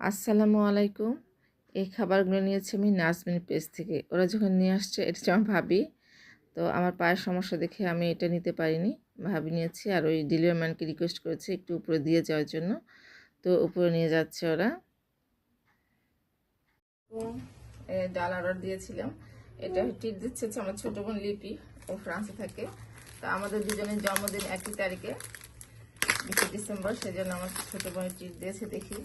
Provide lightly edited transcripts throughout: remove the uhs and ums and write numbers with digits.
আসসালামু আলাইকুম। এই খাবারগুলো নিয়েছি আমি নাজমিন পেজ থেকে। ওরা যখন নিয়ে আসছে, এটা হচ্ছে আমার ভাবি। তো আমার পায়ের সমস্যা দেখে আমি এটা নিতে পারিনি, ভাবি নিয়েছি। আর ওই ডেলিভারি ম্যানকে রিকোয়েস্ট করেছি একটু উপরে দিয়ে যাওয়ার জন্য, তো উপরে নিয়ে যাচ্ছে ওরা। ডাল অর্ডার দিয়েছিলাম। এটা ট্রিট দিচ্ছে হচ্ছে আমার ছোটো বোন লিপি, ও ফ্রান্সে থাকে। তো আমাদের দুজনের জন্মদিন একই তারিখে, 20 ডিসেম্বর, সেজন্য আমার ছোটো বোনের ট্রিট দিয়েছে। দেখি,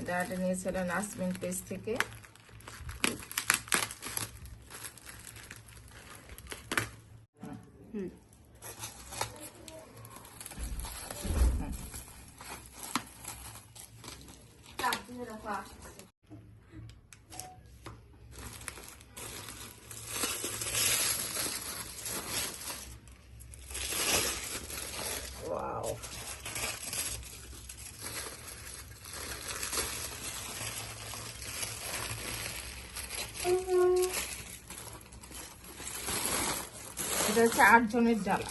ডাটা নিয়েছিল নাজমিন পেজ থেকে। Wow. এটা হচ্ছে 8 জনের ডালা।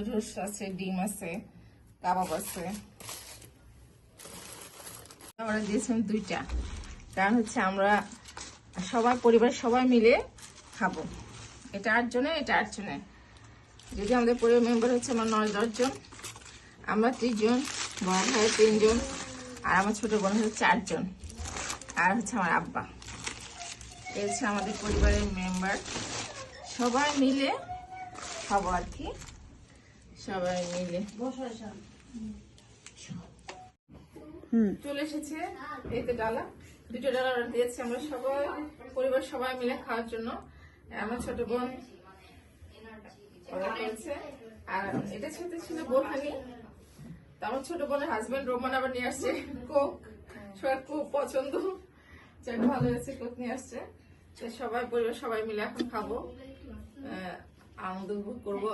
রোস আছে, ডিম আছে, কাবাব আছে। আমরা দিয়েছিলাম 2টা, কারণ হচ্ছে আমরা সবাই পরিবারের সবাই মিলে খাবো। এটা 8 জনের, এটা 8 জনের। যদি আমাদের পরিবার মেম্বার হচ্ছে আমার 9-10 জন, আমরা 3 জন, বড় ভাই 3 জন, আর আমার ছোট বোন হচ্ছে 4 জন, আর হচ্ছে আমার আব্বা। এই হচ্ছে আমাদের পরিবারের মেম্বার, সবাই মিলে খাবো আর কি, সবাই মিলে। চলে এসেছে এই তো ডালা, 2টা ডালা অর্ডার দিয়েছি আমরা সবাই পরিবার সবাই মিলে খাওয়ার জন্য। আমার ছোট বোন অর্ডার করেছে, আর এটা সাথে ছিল বোরহানি। তো আমার ছোট বোনের হাজবেন্ড রোমান আবার নিয়ে আসছে কোক, সবার খুব পছন্দ, যেটা ভালো হয়েছে, কোক নিয়ে আসছে। তো সবাই পরিবার সবাই মিলে এখন খাবো, আনন্দ উপভোগ করবো।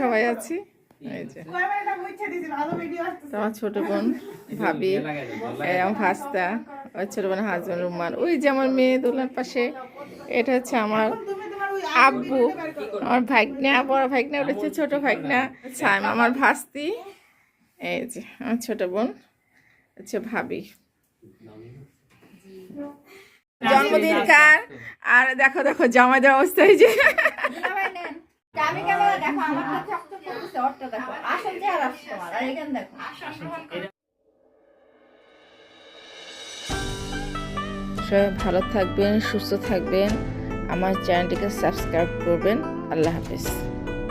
সবাই আছি, তোমার ছোট বোন, ভাবি, আমার ভাস্তা, ওই ছোট বোন হাজবেন্ড রুমান, ওই যে আমার মেয়ে দোলার পাশে, এটা হচ্ছে আমার আব্বু, আমার ভাগনা, বড় ভাগনা, ওটা হচ্ছে ছোট ভাগনা, আমার ভাস্তি, এই যে আমার ছোট বোন হচ্ছে ভাবি। জন্মদিন কার, আর দেখো দেখো জামাইদের অবস্থা, এই যে সবাই ভালো থাকবেন, সুস্থ থাকবেন, আমার চ্যানেলটিকে সাবস্ক্রাইব করবেন। আল্লাহ হাফেজ।